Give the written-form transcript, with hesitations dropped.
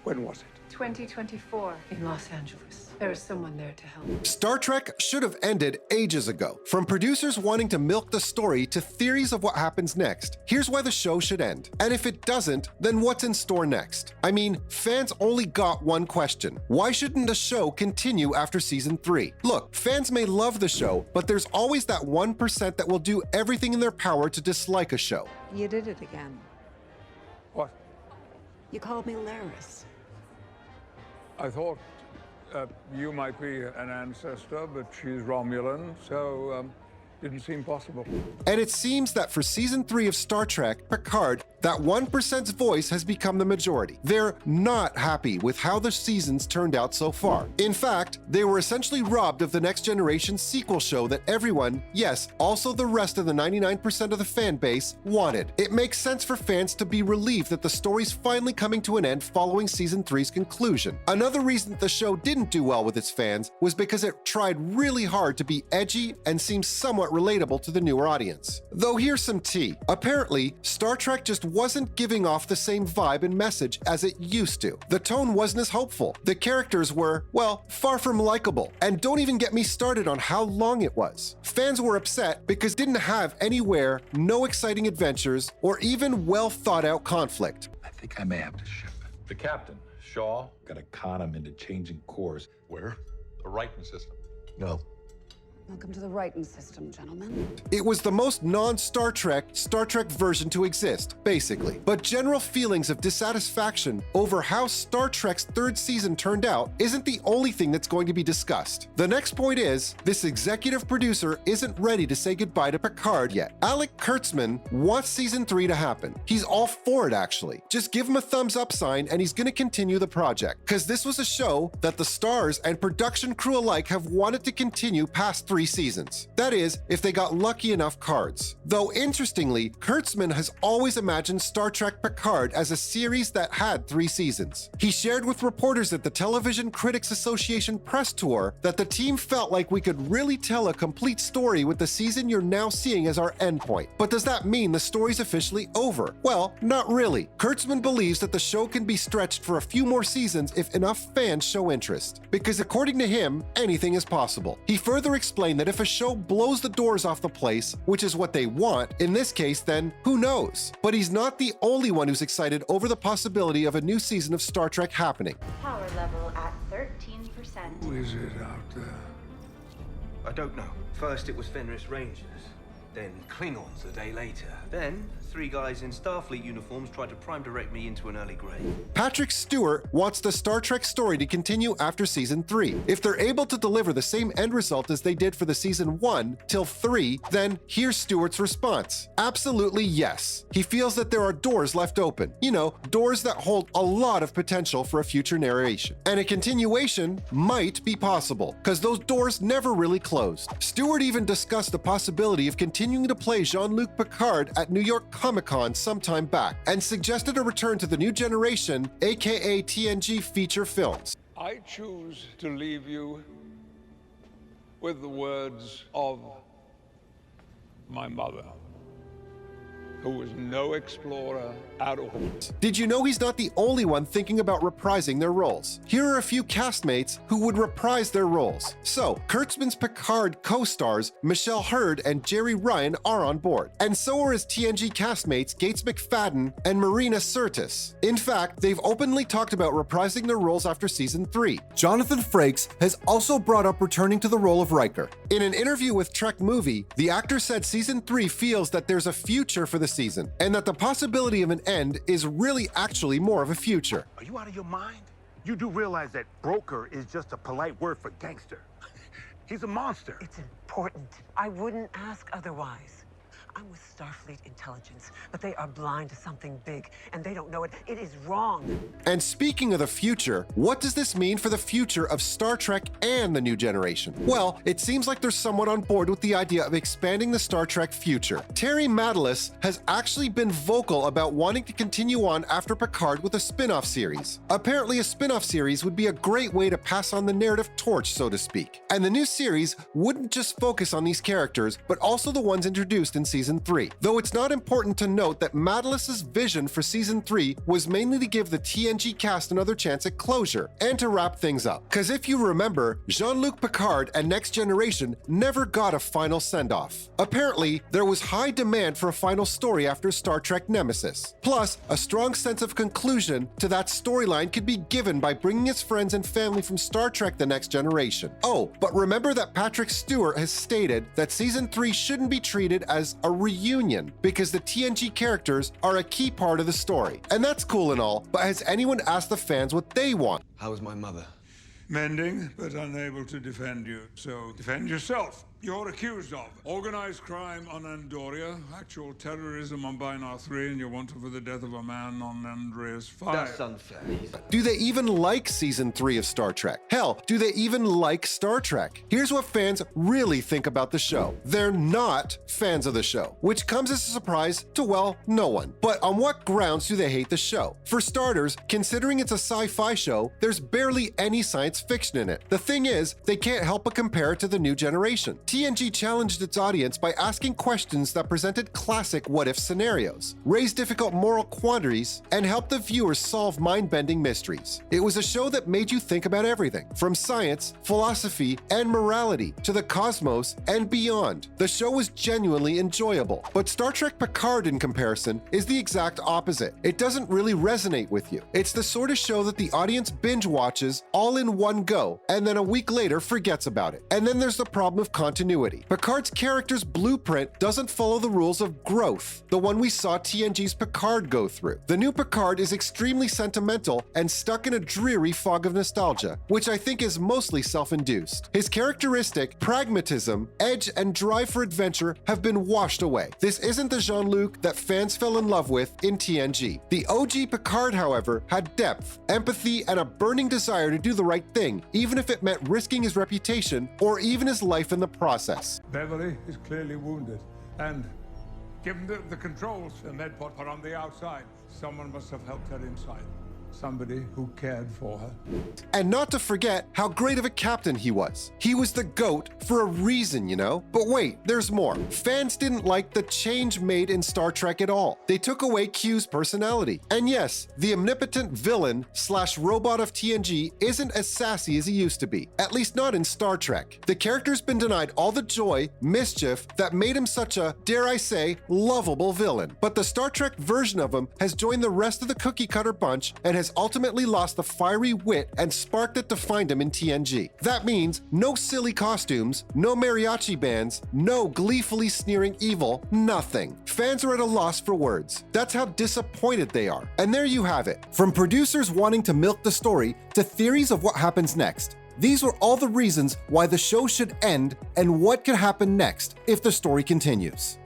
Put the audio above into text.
When was it? 2024 in Los Angeles. There is someone there to help. Star Trek should have ended ages ago. From producers wanting to milk the story to theories of what happens next, here's why the show should end. And if it doesn't, then what's in store next? I mean, fans only got one question. Why shouldn't the show continue after season 3? Look, fans may love the show, but there's always that 1% that will do everything in their power to dislike a show. You did it again. What? You called me Laris. I thought you might be an ancestor, but she's Romulan, so didn't seem possible. And it seems that for season 3 of Star Trek, Picard, that 1%'s voice has become the majority. They're not happy with how the seasons turned out so far. In fact, they were essentially robbed of the Next Generation sequel show that everyone, yes, also the rest of the 99% of the fan base, wanted. It makes sense for fans to be relieved that the story's finally coming to an end following season 3's conclusion. Another reason that the show didn't do well with its fans was because it tried really hard to be edgy and seem somewhat relatable to the newer audience. Though here's some tea. Apparently, Star Trek just wasn't giving off the same vibe and message as it used to. The tone wasn't as hopeful. The characters were, well, far from likable. And don't even get me started on how long it was. Fans were upset because it didn't have anywhere, no exciting adventures, or even well thought out conflict. I think I may have to ship. The captain, Shaw, gotta con him into changing course. Where? The Righton system. No. Welcome to the Righton system, gentlemen. It was the most non-Star Trek version to exist, basically. But general feelings of dissatisfaction over how Star Trek's 3rd season turned out isn't the only thing that's going to be discussed. The next point is, this executive producer isn't ready to say goodbye to Picard yet. Alec Kurtzman wants season 3 to happen. He's all for it, actually. Just give him a thumbs up sign and he's gonna continue the project. Because this was a show that the stars and production crew alike have wanted to continue past 3 seasons. That is, if they got lucky enough cards. Though interestingly, Kurtzman has always imagined Star Trek Picard as a series that had 3 seasons. He shared with reporters at the Television Critics Association press tour that the team felt like we could really tell a complete story with the season you're now seeing as our endpoint. But does that mean the story's officially over? Well, not really. Kurtzman believes that the show can be stretched for a few more seasons if enough fans show interest. Because according to him, anything is possible. He further explained that if a show blows the doors off the place, which is what they want, in this case then, who knows? But he's not the only one who's excited over the possibility of a new season of Star Trek happening. Power level at 13%. Who is it out there? I don't know. First it was Fenris Rangers, then Klingons a day later. Then 3 guys in Starfleet uniforms tried to prime direct me into an early grave. Patrick Stewart wants the Star Trek story to continue after season 3. If they're able to deliver the same end result as they did for the season 1 till 3, then here's Stewart's response. Absolutely yes. He feels that there are doors left open. You know, doors that hold a lot of potential for a future narration. And a continuation might be possible, because those doors never really closed. Stewart even discussed the possibility of continuing to play Jean-Luc Picard at New York Comic-Con sometime back, and suggested a return to the New Generation, aka TNG feature films. I choose to leave you with the words of my mother, who was no explorer at all. Did you know he's not the only one thinking about reprising their roles? Here are a few castmates who would reprise their roles. So, Kurtzman's Picard co-stars Michelle Hurd and Jerry Ryan are on board. And so are his TNG castmates Gates McFadden and Marina Sirtis. In fact, they've openly talked about reprising their roles after season 3. Jonathan Frakes has also brought up returning to the role of Riker. In an interview with Trek Movie, the actor said season 3 feels that there's a future for the season, and that the possibility of an end is really actually more of a future. Are you out of your mind? You do realize that broker is just a polite word for gangster. He's a monster. It's important. I wouldn't ask otherwise. I'm with Starfleet intelligence, but they are blind to something big, and they don't know it. It is wrong. And speaking of the future, what does this mean for the future of Star Trek and the New Generation? Well, it seems like there's someone on board with the idea of expanding the Star Trek future. Terry Matalas has actually been vocal about wanting to continue on after Picard with a spin-off series. Apparently, a spin-off series would be a great way to pass on the narrative torch, so to speak. And the new series wouldn't just focus on these characters, but also the ones introduced in season Season 3. Though it's not important to note that Madalus's vision for Season 3 was mainly to give the TNG cast another chance at closure and to wrap things up. Cause if you remember, Jean-Luc Picard and Next Generation never got a final send-off. Apparently, there was high demand for a final story after Star Trek Nemesis. Plus, a strong sense of conclusion to that storyline could be given by bringing his friends and family from Star Trek The Next Generation. Oh, but remember that Patrick Stewart has stated that Season 3 shouldn't be treated as a reunion because the TNG characters are a key part of the story. And that's cool and all, but has anyone asked the fans what they want? How is my mother? Mending, but unable to defend you. So defend yourself. You're accused of organized crime on Andoria, actual terrorism on Binar 3, and you're wanted for the death of a man on Andreas 5. That's unfair. Do they even like Season 3 of Star Trek? Hell, do they even like Star Trek? Here's what fans really think about the show. They're not fans of the show, which comes as a surprise to, well, no one. But on what grounds do they hate the show? For starters, considering it's a sci-fi show, there's barely any science fiction in it. The thing is, they can't help but compare it to the new generation. TNG challenged its audience by asking questions that presented classic what-if scenarios, raised difficult moral quandaries, and helped the viewers solve mind-bending mysteries. It was a show that made you think about everything, from science, philosophy, and morality, to the cosmos and beyond. The show was genuinely enjoyable. But Star Trek Picard, in comparison, is the exact opposite. It doesn't really resonate with you. It's the sort of show that the audience binge watches all in one go, and then a week later forgets about it. And then there's the problem of continuity. Picard's character's blueprint doesn't follow the rules of growth, the one we saw TNG's Picard go through. The new Picard is extremely sentimental and stuck in a dreary fog of nostalgia, which I think is mostly self-induced. His characteristic pragmatism, edge, and drive for adventure have been washed away. This isn't the Jean-Luc that fans fell in love with in TNG. The OG Picard, however, had depth, empathy, and a burning desire to do the right thing, even if it meant risking his reputation or even his life in the process. Beverly is clearly wounded, and given the controls, the medpod are on the outside. Someone must have helped her inside. Somebody who cared for her. And not to forget how great of a captain he was. He was the GOAT for a reason, you know? But wait, there's more. Fans didn't like the change made in Star Trek at all. They took away Q's personality. And yes, the omnipotent villain / robot of TNG isn't as sassy as he used to be, at least not in Star Trek. The character's been denied all the joy, mischief that made him such a, dare I say, lovable villain. But the Star Trek version of him has joined the rest of the cookie cutter bunch and has ultimately lost the fiery wit and spark that defined him in TNG. That means no silly costumes, no mariachi bands, no gleefully sneering evil, nothing. Fans are at a loss for words. That's how disappointed they are. And there you have it. From producers wanting to milk the story to theories of what happens next. These were all the reasons why the show should end and what could happen next if the story continues.